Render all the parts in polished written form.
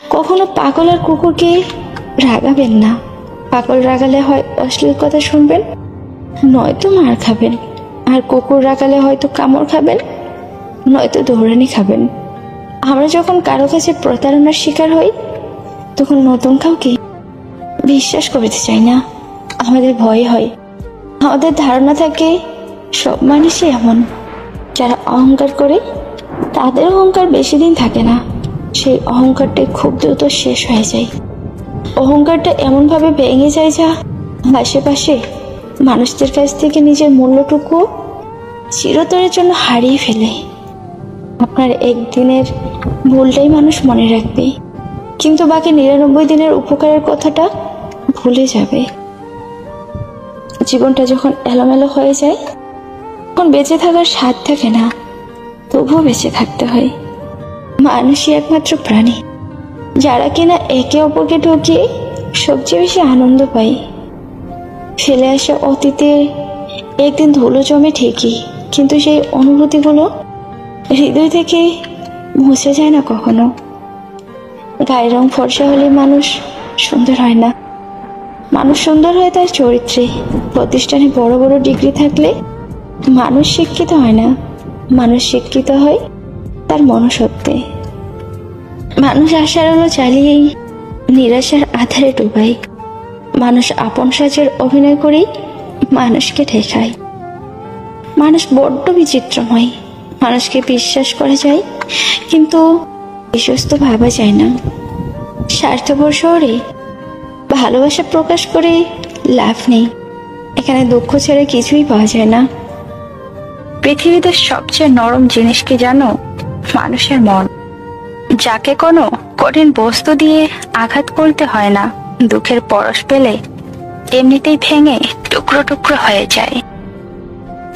কখনো পাগল আর কুকুরকে রাগাবেন না। পাগল রাগালে হয় অশ্লীল কথা শুনবেন, নয়তো মার খাবেন। আর কুকুর রাগালে হয়তো কামড় খাবেন, নয়তো দৌড়ানি খাবেন। আমরা যখন কারো কাছে প্রতারণার শিকার হই, তখন নতুন কাউকে বিশ্বাস করতে চাই না। আমাদের ভয় হয়, আমাদের ধারণা থাকে সব মানুষই এমন। যারা অহংকার করে তাদের অহংকার বেশি দিন থাকে না, সেই অহংকারটা খুব দ্রুত শেষ হয়ে যায়। অহংকারটা এমনভাবে ভেঙে যায় যা আশেপাশে মানুষদের কাছ থেকে নিজের মূল্যটুকু চিরতরের জন্য হারিয়ে ফেলে। আপনার একদিনের ভুলটাই মানুষ মনে রাখবে, কিন্তু বাকি 99 দিনের উপকারের কথাটা ভুলে যাবে। জীবনটা যখন এলোমেলো হয়ে যায়, তখন বেঁচে থাকার স্বাদ থাকে না, তবুও বেঁচে থাকতে হয়। মানুষই একমাত্র প্রাণী যারা কিনা একে অপরকে ঠকিয়ে সবচেয়ে বেশি আনন্দ পায়। ফেলে আসা অতীতে একদিন ধুলো জমে ঠিকই, কিন্তু সেই অনুভূতিগুলো হৃদয় থেকে মুছে যায় না কখনো। গায়ের রং ফর্সা হলে মানুষ সুন্দর হয় না, মানুষ সুন্দর হয় তার চরিত্রে। প্রতিষ্ঠানে বড় বড় ডিগ্রি থাকলে মানুষ শিক্ষিত হয় না, মানুষ শিক্ষিত হয় তার মনুষ্যত্বে। মানুষ আশার আলো জ্বালিয়েই নিরাশার আধারে ডুবায়। মানুষ আপন সাজের অভিনয় করেই মানুষকে ঠেকায়। মানুষ বড্ড বিচিত্রময়। মানুষকে বিশ্বাস করা যায়, কিন্তু বিশ্বস্ত ভাবা যায় না। স্বার্থপর শহরে ভালোবাসা প্রকাশ করে লাভ নেই, এখানে দুঃখ ছাড়া কিছুই পাওয়া যায় না। পৃথিবীতে সবচেয়ে নরম জিনিস কি জানো? মানুষের মন, যাকে কোনো কঠিন বস্তু দিয়ে আঘাত করতে হয় না। দুঃখের পরশ পেলে এমনিতেই ভেঙে টুকরো টুকরো হয়ে যায়।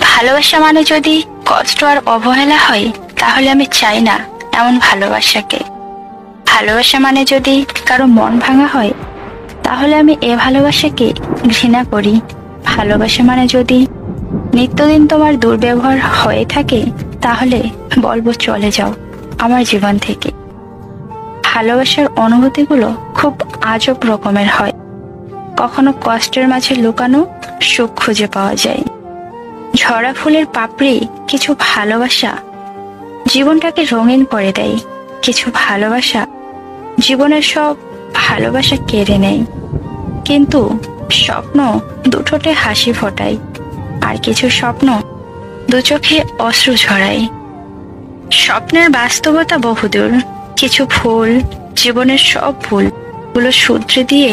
ভালোবাসা মানে যদি কষ্ট আর অবহেলা হয়, তাহলে আমি চাই না এমন ভালোবাসাকে। ভালোবাসা মানে যদি কারো মন ভাঙা হয়, তাহলে আমি এ ভালোবাসাকে ঘৃণা করি। ভালোবাসা মানে যদি নিত্যদিন তোমার দুর্ব্যবহার হয়ে থাকে, তাহলে বলবো চলে যাও আমার জীবন থেকে। ভালোবাসার অনুভূতিগুলো খুব আজব রকমের হয়। কখনো কষ্টের মাঝে লুকানো সুখ খুঁজে পাওয়া যায়। ঝরা ফুলের পাপড়ি কিছু ভালোবাসা জীবনটাকে রঙিন করে দেয়। কিছু ভালোবাসা জীবনের সব ভালোবাসা কেড়ে নেয়। কিন্তু স্বপ্ন দুঠোঁটে হাসি ফোটায়, আর কিছু স্বপ্ন দু চোখে অশ্রু ঝরায়। স্বপ্নের বাস্তবতা বহুদূর। কিছু ভুল জীবনের সব ভুলগুলো শুধরে দিয়ে,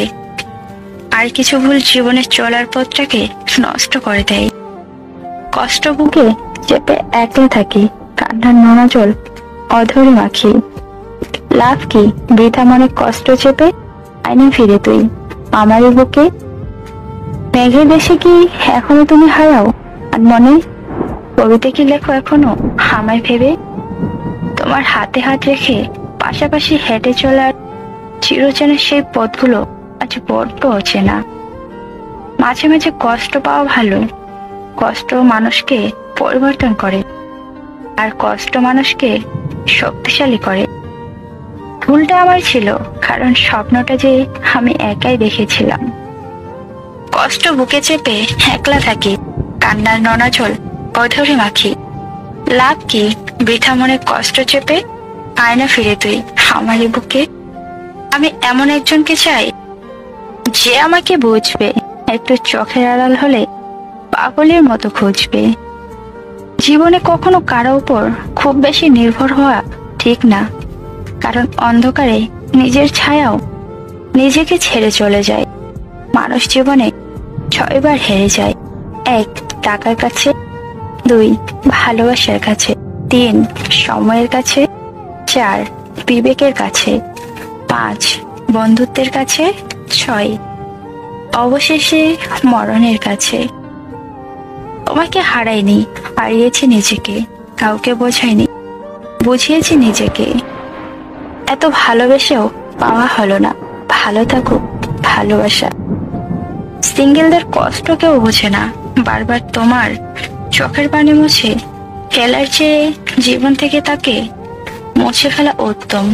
আর কিছু ভুল জীবনের চলার পথটাকে নষ্ট করে দেয়। কষ্ট বুকে চেপে একলা থাকি, কান্নার নোনা জল অধরে মাখি। লাভ কি বৃথা মনে কষ্ট চেপে? আইনে ফিরে তুই আমারই বুকে। মেঘের দেশে কি এখনো তুমি হারাও? আর মনে কবিতা কি লেখো এখনো আমায় ভেবে? তোমার হাতে হাত রেখে পাশাপাশি হেঁটে চলার চিরচেনা সেই পথগুলো আজ বড্ড অচেনা। মাঝে মাঝে কষ্ট পাওয়া ভালো। কষ্ট মানুষকে পরিবর্তন করে, আর কষ্ট মানুষকে শক্তিশালী করে। ভুলটা আমার ছিল, কারণ স্বপ্নটা যে আমি একাই দেখেছিলাম। কষ্ট বুকে চেপে একলা থাকি, কান্নার নোনা জল অধরে মাখি। লাভ কি বৃথা মনে কষ্ট চেপে? আয়না ফিরে তুই আমারই বুকে। আমি এমন একজনকে চাই যে আমাকে বুঝবে, একটু চোখের আড়াল হলে পাগলের মতো খুঁজবে। জীবনে কখনো কারো উপর খুব বেশি নির্ভর হওয়া ঠিক না, কারণ অন্ধকারে নিজের ছায়াও নিজেকে ছেড়ে চলে যায়। মানুষ জীবনে 6 বার হেরে যায়। 1 টাকার কাছে, 2 ভালোবাসার কাছে, 3 সময়ের কাছে, 4 বিবেকের কাছে, 5 বন্ধুত্বের কাছে, 6 অবশেষে মরণের কাছে। তোমাকে হারাইনি, হারিয়েছি নিজেকে। কাউকে বোঝাইনি, বুঝিয়েছি নিজেকে। এত ভালোবেসেও পাওয়া হলো না। ভালো থাকুক ভালোবাসা। সিঙ্গেলদের কষ্ট কেউ বোঝে না। বারবার তোমার চোখের পানি মুছে ফেলার চেয়ে জীবন থেকে তাকে মুছে ফেলা উত্তম।